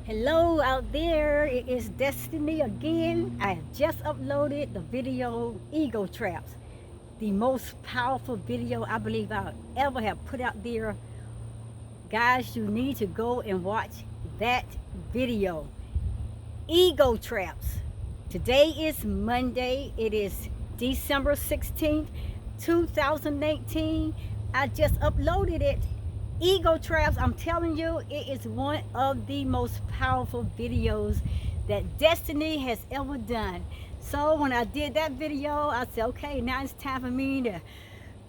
Hello out there, it is Destiny again. I have just uploaded the video Ego Traps, the most powerful video I believe I ever have put out there. Guys, you need to go and watch that video. Ego Traps. Today is Monday, it is December 16th, 2018. I just uploaded it. Ego Traps, I'm telling you, it is one of the most powerful videos that Destiny has ever done. So when I did that video, I said, okay, now it's time for me to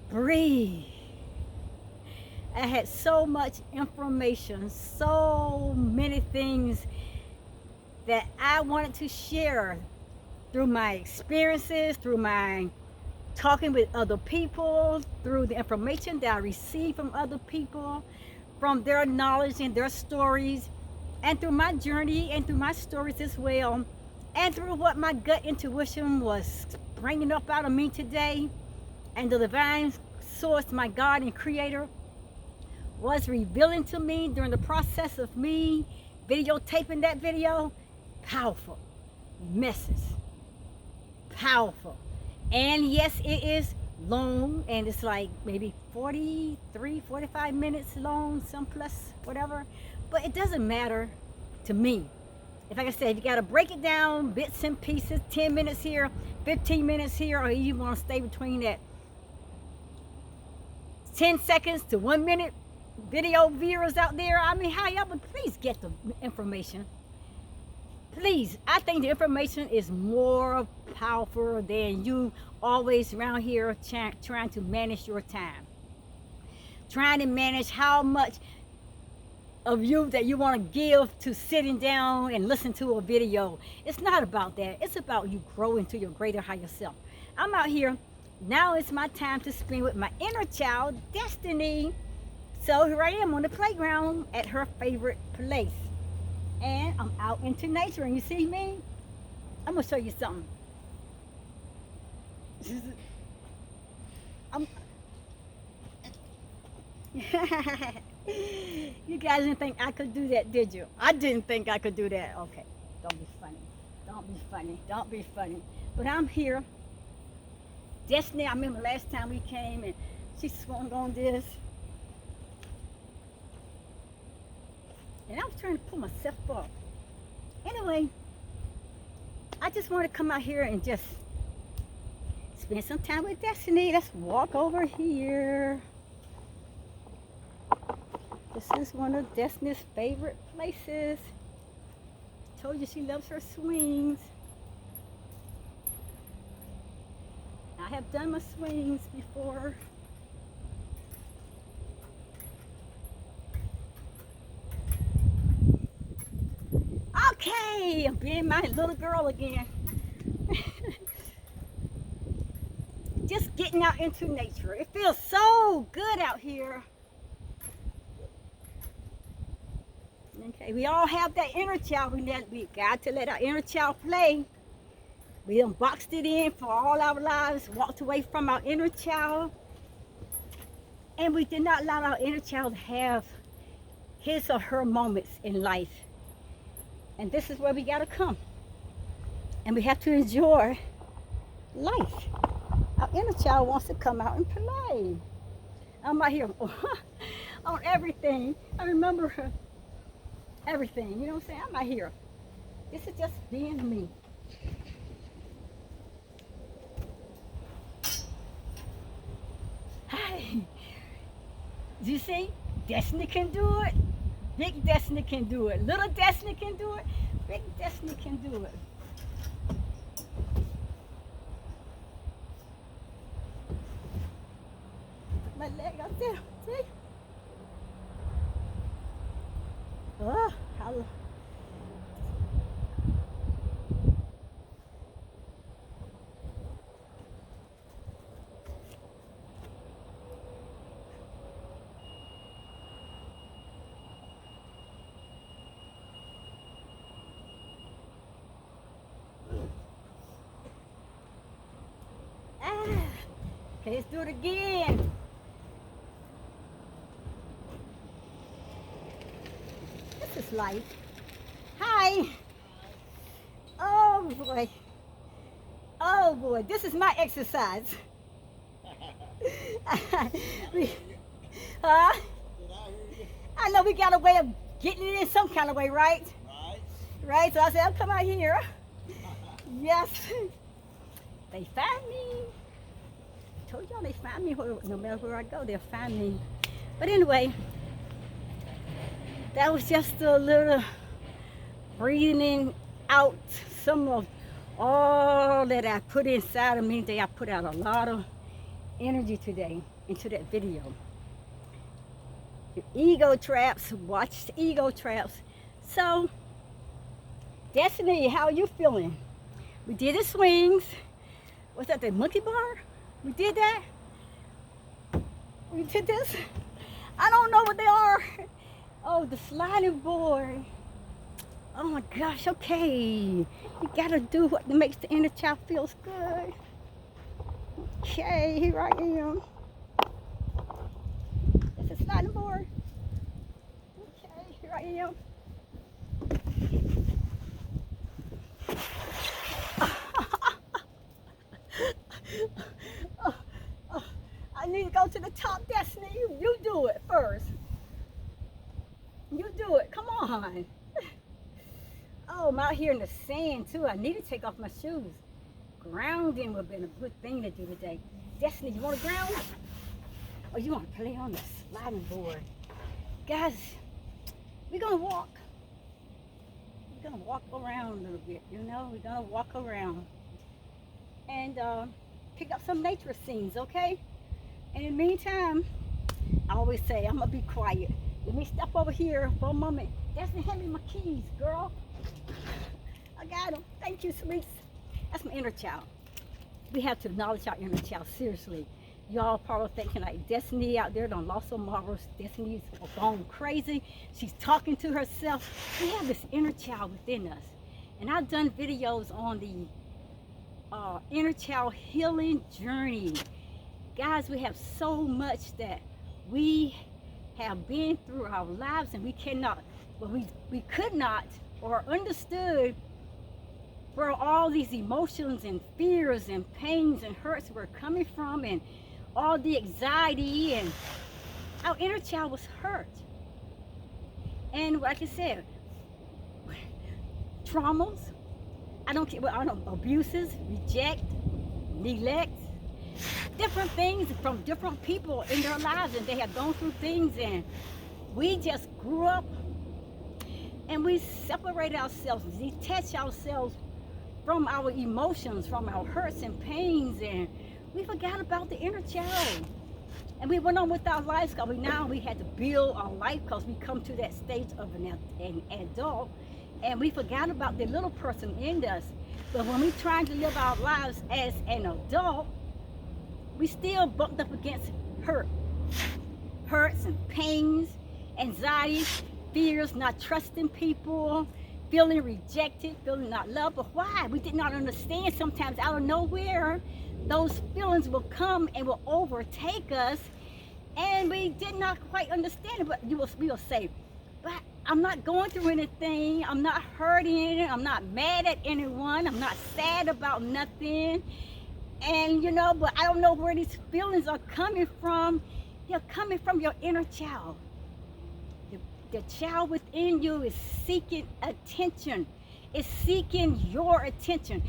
breathe. I had so much information, so many things that I wanted to share through my experiences, through my talking with other people, through the information that I received from other people, from their knowledge and their stories, and through my journey and through my stories as well, and through what my gut intuition was bringing up out of me today, and the divine source, my God and creator, was revealing to me during the process of me videotaping that video. Powerful message. Powerful. And yes, it is long, and it's like maybe 43, 45 minutes long, some plus whatever. But it doesn't matter to me. If like I said, if you got to break it down, bits and pieces, 10 minutes here, 15 minutes here, or you want to stay between that 10 seconds to 1 minute video viewers out there, I mean, how y'all would please get the information. Please, I think the information is more powerful than you always around here trying to manage your time. Trying to manage how much of you that you want to give to sitting down and listen to a video. It's not about that. It's about you growing to your greater higher self. I'm out here. Now it's my time to spend with my inner child, Destiny. So here I am on the playground at her favorite place. And I'm out into nature, and you see me? I'm gonna show you something. I'm, you guys didn't think I could do that, did you? I didn't think I could do that. Okay, don't be funny. Don't be funny. Don't be funny. But I'm here. Destiny, I remember last time we came and she swung on this. And I was trying to pull myself up. Anyway, I just want to come out here and just spend some time with Destiny. Let's walk over here. This is one of Destiny's favorite places. Told you she loves her swings. I have done my swings before. Okay, I'm being my little girl again. Just getting out into nature. It feels so good out here. Okay, we all have that inner child. We got to let our inner child play. We done boxed it in for all our lives, walked away from our inner child, and we did not allow our inner child to have his or her moments in life. And this is where we got to come. And we have to enjoy life. Our inner child wants to come out and play. I'm out here on everything. I remember everything. You know what I'm saying? I'm out here. This is just being me. Hey, do you see? Destiny can do it. Big Destiny can do it. Little Destiny can do it. Big Destiny can do it. My leg up there. See? Oh, how. Okay, let's do it again. This is life. Hi. Oh boy. Oh boy. This is my exercise. We- huh? I know we got a way of getting it in some kind of way, right? Right. So I said, I'll come out here. Yes. They find me. Told y'all they find me no matter where I go, they'll find me. But anyway, that was just a little breathing out some of all that I put inside of me today. I put out a lot of energy today into that video. Ego traps, watch ego traps. So, Destiny, how are you feeling? We did the swings. What's that, the monkey bar? We did that? We did this? I don't know what they are. Oh, the sliding board. Oh my gosh, okay. You gotta do what makes the inner child feels good. Okay, here I am. It's a sliding board. Okay, here I am. Oh, oh, I need to go to the top, Destiny. You do it first. You do it. Come on. Oh, I'm out here in the sand too. I need to take off my shoes. Grounding would have been a good thing to do today. Destiny, you want to ground? Or you want to play on the sliding board? Guys, we're going to walk. We're going to walk around a little bit, you know? We're going to walk around and pick up some nature scenes, okay? And in the meantime, I always say, I'm going to be quiet. Let me step over here for a moment. Destiny, hand me my keys, girl. I got them. Thank you, sweets. That's my inner child. We have to acknowledge our inner child, seriously. Y'all probably thinking like Destiny out there done lost some marbles. Destiny's gone crazy. She's talking to herself. We have this inner child within us. And I've done videos on the inner child healing journey. Guys, we have so much that we have been through our lives and we cannot, well, we could not or understood where all these emotions and fears and pains and hurts were coming from, and all the anxiety, and our inner child was hurt. And like I said, traumas, I don't care, abuses, reject, neglect, different things from different people in their lives, and they have gone through things, and we just grew up and we separate ourselves, detach ourselves from our emotions, from our hurts and pains, and we forgot about the inner child. And we went on with our lives because we had to build our life because we come to that stage of an adult, and we forgot about the little person in us. But when we trying to live our lives as an adult, we still bumped up against hurts and pains, anxieties, fears, not trusting people, feeling rejected, feeling not loved. But why? We did not understand. Sometimes out of nowhere, those feelings will come and will overtake us, and we did not quite understand it. But we will say, but I'm not going through anything. I'm not hurting. I'm not mad at anyone. I'm not sad about nothing. And you know, but I don't know where these feelings are coming from. They're coming from your inner child. The child within you is seeking attention. It's seeking your attention,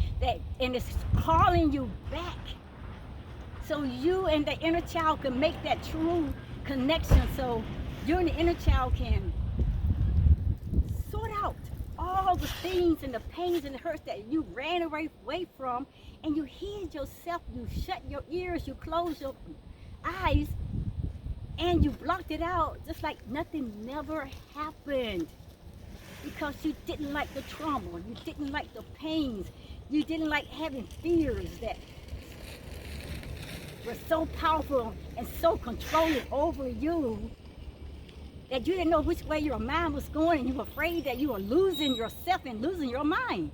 and it's calling you back. So you and the inner child can make that true connection. So you and the inner child can sort out all the things and the pains and the hurts that you ran away from, and you hid yourself, you shut your ears, you closed your eyes, and you blocked it out just like nothing never happened, because you didn't like the trauma, you didn't like the pains, you didn't like having fears that were so powerful and so controlling over you that you didn't know which way your mind was going, and you were afraid that you were losing yourself and losing your mind.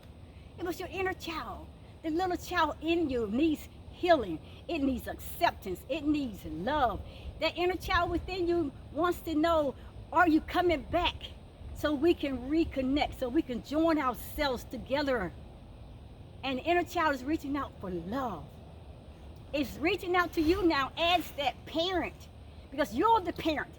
It was your inner child. The little child in you needs healing. It needs acceptance. It needs love. That inner child within you wants to know, are you coming back so we can reconnect, so we can join ourselves together. And the inner child is reaching out for love. It's reaching out to you now as that parent, because you're the parent.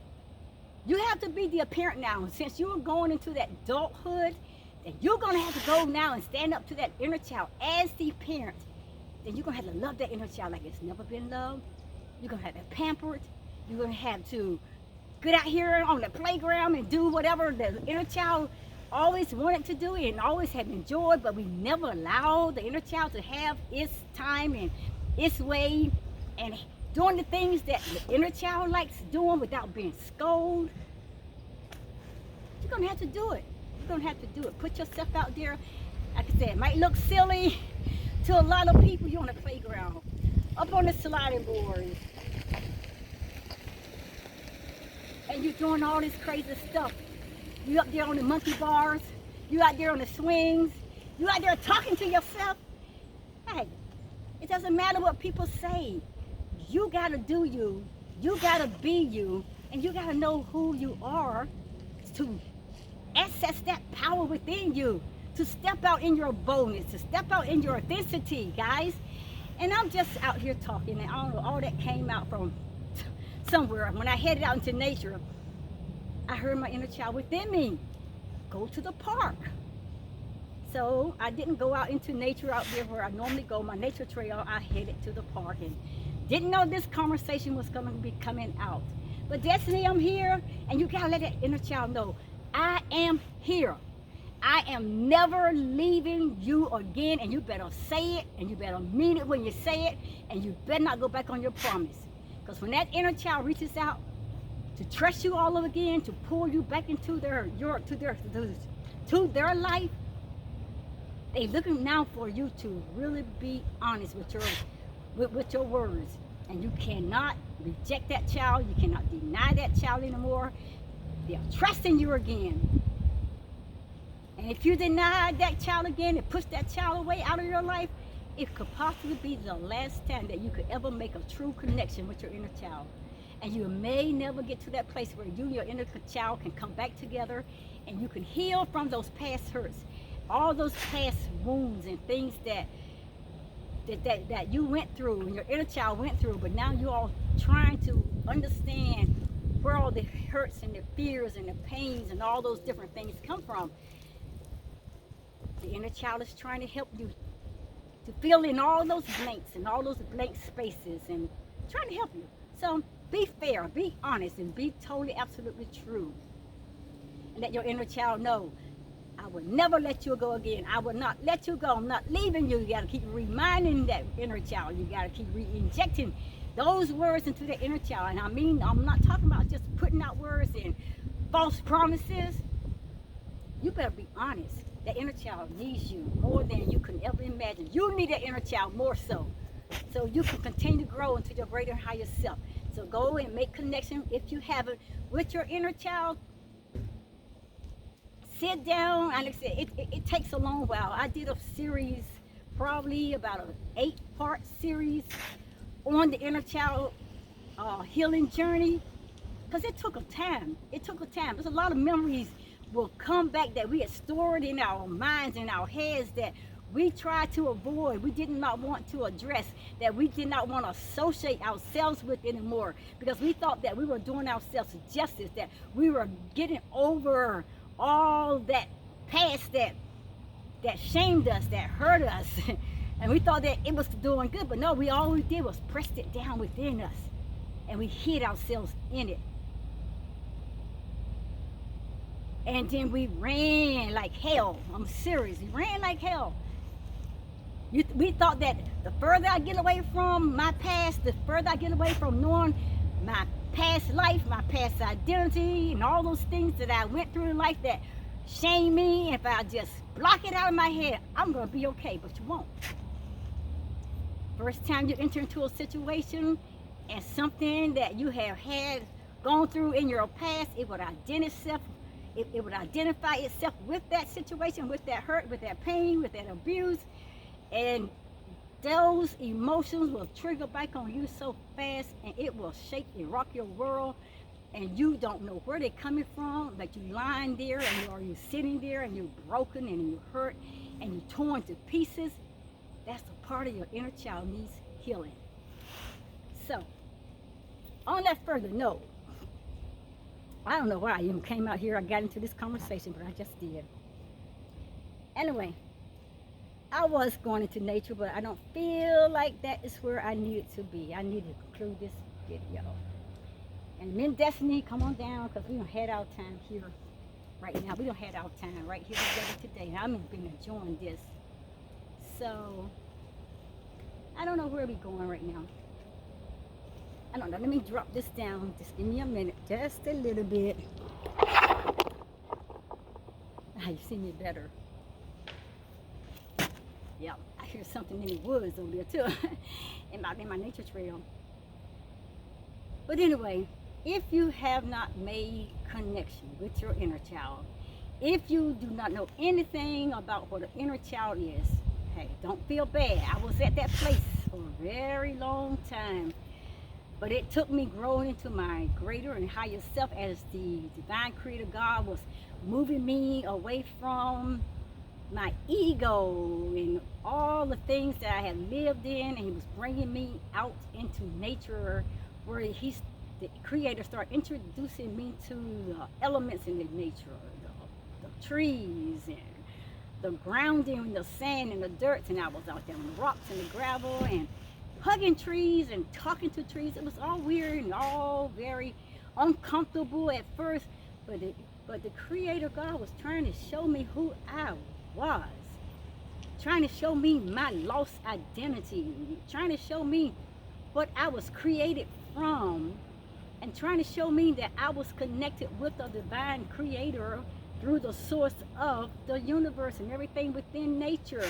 You have to be the parent now. Since you're going into that adulthood, then you're going to have to go now and stand up to that inner child as the parent. Then you're going to have to love that inner child like it's never been loved. You're going to have to pamper it. You're going to have to get out here on the playground and do whatever the inner child always wanted to do and always have enjoyed, but we never allow the inner child to have its time and its way and doing the things that the inner child likes doing without being scolded. You're going to have to do it. You're going to have to do it. Put yourself out there. Like I said, it might look silly to a lot of people. You're on the playground, up on the sliding board, and you're doing all this crazy stuff. You up there on the monkey bars. You out there on the swings. You out there talking to yourself. Hey, it doesn't matter what people say. You gotta do you. You gotta be you. And you gotta know who you are to access that power within you. To step out in your boldness. To step out in your authenticity, guys. And I'm just out here talking. And I don't know, all that came out from somewhere. When I headed out into nature, I heard my inner child within me. Go to the park. So I didn't go out into nature out there where I normally go, my nature trail. I headed to the park and didn't know this conversation was going to be coming out. But Destiny, I'm here, and you got to let that inner child know, I am here. I am never leaving you again, and you better say it, and you better mean it when you say it, and you better not go back on your promise. Because when that inner child reaches out to trust you all over again, to pull you back into their life, they looking now for you to really be honest with your words. And you cannot reject that child. You cannot deny that child anymore. They're trusting you again. And if you deny that child again and push that child away out of your life, it could possibly be the last time that you could ever make a true connection with your inner child. And you may never get to that place where you and your inner child can come back together and you can heal from those past hurts, all those past wounds and things that you went through and your inner child went through, but now you're all trying to understand where all the hurts and the fears and the pains and all those different things come from. The inner child is trying to help you to fill in all those blanks and all those blank spaces and trying to help you. So be fair, be honest, and be totally, absolutely true. And let your inner child know, I will never let you go again. I will not let you go. I'm not leaving you. You got to keep reminding that inner child. You got to keep re-injecting those words into the inner child. And I mean, I'm not talking about just putting out words and false promises. You better be honest. That inner child needs you more than you can ever imagine. You need that inner child more so you can continue to grow into your greater, higher self. So go and make connection, if you haven't, with your inner child. Sit down. And like I said, it takes a long while. I did a series, probably about an 8-part series on the inner child healing journey, because it took a time. There's a lot of memories will come back that we had stored in our minds and our heads that we tried to avoid, we did not want to address, that we did not want to associate ourselves with anymore, because we thought that we were doing ourselves justice, that we were getting over all that past that shamed us, that hurt us, and we thought that it was doing good. But no, all we did was pressed it down within us, and we hid ourselves in it. And then we ran like hell. I'm serious. We ran like hell. We thought that the further I get away from my past, the further I get away from knowing my past life, my past identity, and all those things that I went through in life that shame me, if I just block it out of my head, I'm going to be okay. But you won't. First time you enter into a situation and something that you have had gone through in your past, it would identify itself with that situation, with that hurt, with that pain, with that abuse, and those emotions will trigger back on you so fast, and it will shake and rock your world and you don't know where they're coming from, like you lying there or you sitting there and you're broken and you're hurt and you're torn to pieces, that's a part of your inner child needs healing. So, on that further note, I don't know why I even came out here. I got into this conversation, but I just did. Anyway, I was going into nature, but I don't feel like that is where I needed to be. I need to conclude this video. And me and Destiny, come on down, because we don't had our time here right now. We don't had our time right here together today. And I've been enjoying this. So, I don't know where we're going right now. I don't know. Let me drop this down. Just give me a minute. Just a little bit. Now you see me better. Yep. I hear something in the woods over there too. in my nature trail. But anyway, if you have not made connection with your inner child, if you do not know anything about what an inner child is, hey, don't feel bad. I was at that place for a very long time. But it took me growing into my greater and higher self as the divine creator God was moving me away from my ego and all the things that I had lived in, and he was bringing me out into nature where the creator started introducing me to the elements in the nature, the trees and the grounding, the sand and the dirt, and I was out there on the rocks and the gravel and hugging trees and talking to trees. It was all weird and all very uncomfortable at first, but the creator God was trying to show me who I was, trying to show me my lost identity, trying to show me what I was created from, and trying to show me that I was connected with the divine creator through the source of the universe and everything within nature.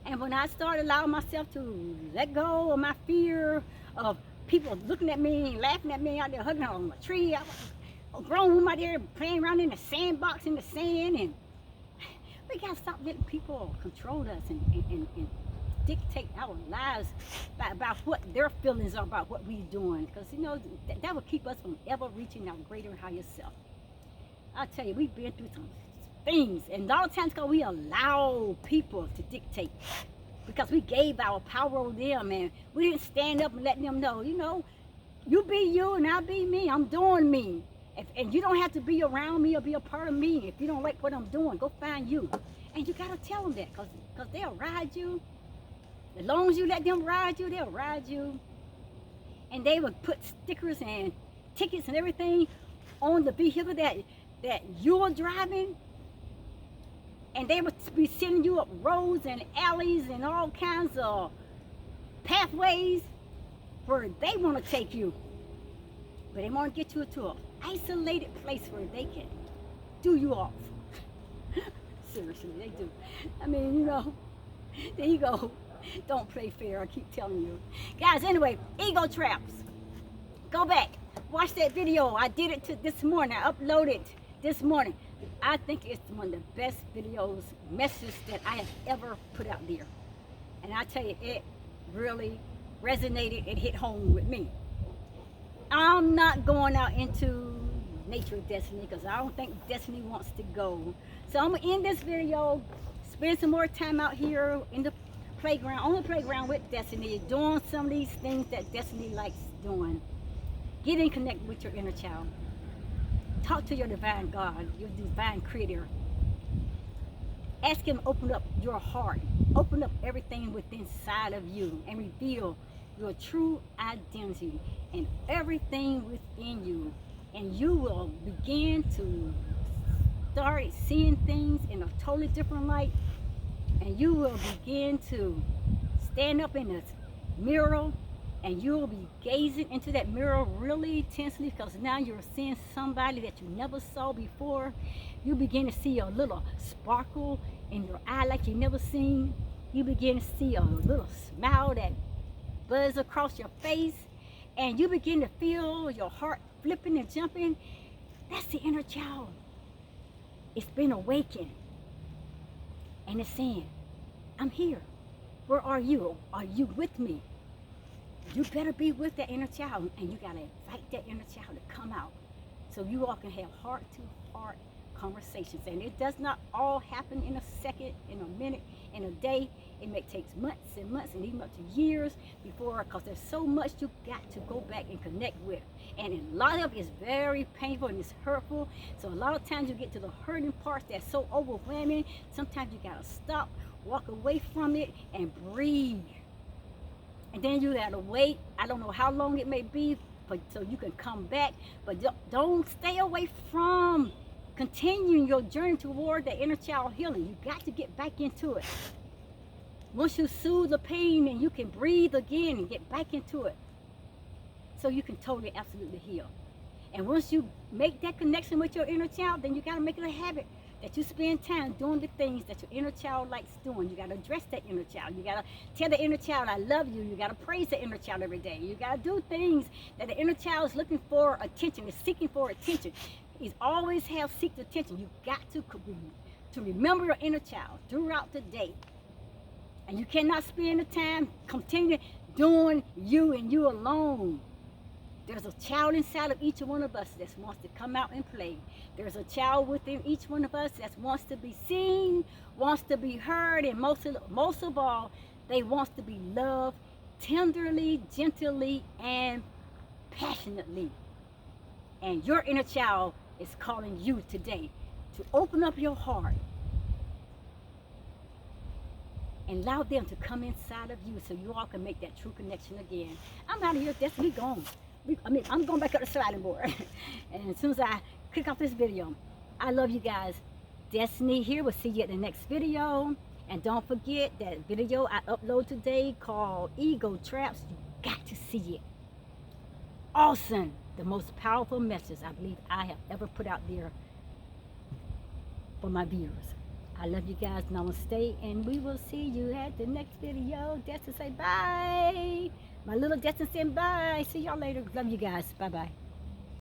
And when I started allowing myself to let go of my fear of people looking at me and laughing at me out there hugging on a tree, I was a grown woman out there playing around in the sandbox in the sand, and we gotta stop letting people control us and dictate our lives about what their feelings are about what we're doing, because you know that will keep us from ever reaching our greater and higher self. I'll tell you, we've been through some things, and a lot of times we allow people to dictate because we gave our power over them, and we didn't stand up and let them know, you know, you be you and I'll be me. I'm doing me, and you don't have to be around me or be a part of me. If you don't like what I'm doing, go find you. And you gotta tell them that, because they'll ride you. As long as you let them ride you, they'll ride you. And they would put stickers and tickets and everything on the vehicle that you're driving. And they would be sending you up roads and alleys and all kinds of pathways where they want to take you. But they want to get you to an isolated place where they can do you off. Seriously, they do. I mean, you know, the ego don't play fair, I keep telling you. Guys, anyway, ego traps. Go back, watch that video. I did it this morning. I uploaded this morning. I think it's one of the best videos, messages that I have ever put out there. And I tell you, it really resonated. It hit home with me. I'm not going out into nature with Destiny because I don't think Destiny wants to go. So I'm going to end this video, spend some more time out here in the playground, on the playground with Destiny, doing some of these things that Destiny likes doing. Getting connected with your inner child. Talk to your divine God, your divine creator. Ask him to open up your heart, open up everything within inside of you, and reveal your true identity and everything within you. And you will begin to start seeing things in a totally different light. And you will begin to stand up in the mirror, and you'll be gazing into that mirror really intensely, because now you're seeing somebody that you never saw before. You begin to see a little sparkle in your eye like you never seen. You begin to see a little smile that buzz across your face, and you begin to feel your heart flipping and jumping. That's the inner child. It's been awakened, and it's saying, I'm here. Where are you? Are you with me? You better be with that inner child, and you got to invite that inner child to come out so you all can have heart-to-heart conversations. And it does not all happen in a second, in a minute, in a day. It may take months and months and even up to years before, because there's so much you got to go back and connect with. And a lot of it is very painful and it's hurtful. So a lot of times you get to the hurting parts that's so overwhelming. Sometimes you got to stop, walk away from it, and breathe. And then you gotta wait. I don't know how long it may be, but so you can come back. But don't stay away from continuing your journey toward the inner child healing. You got to get back into it. Once you soothe the pain and you can breathe again and get back into it, so you can totally, absolutely heal. And once you make that connection with your inner child, then you gotta make it a habit that you spend time doing the things that your inner child likes doing. You got to address that inner child. You got to tell the inner child, I love you. You got to praise the inner child every day. You got to do things that the inner child is looking for attention, is seeking for attention. He's always have seeked attention. You got to remember your inner child throughout the day. And you cannot spend the time continue doing you and you alone. There's a child inside of each one of us that wants to come out and play. There's a child within each one of us that wants to be seen, wants to be heard, and most of all, they want to be loved tenderly, gently, and passionately. And your inner child is calling you today to open up your heart and allow them to come inside of you so you all can make that true connection again. I'm out of here. That's me gone. I'm going back up the sliding board. And as soon as I click off this video, I love you guys. Destiny here. We'll see you at the next video. And don't forget that video I upload today called Ego Traps. You got to see it. Awesome. The most powerful message I believe I have ever put out there for my viewers. I love you guys. Namaste. And we will see you at the next video. Destiny say bye. My little Destiny saying bye. See y'all later. Love you guys. Bye-bye.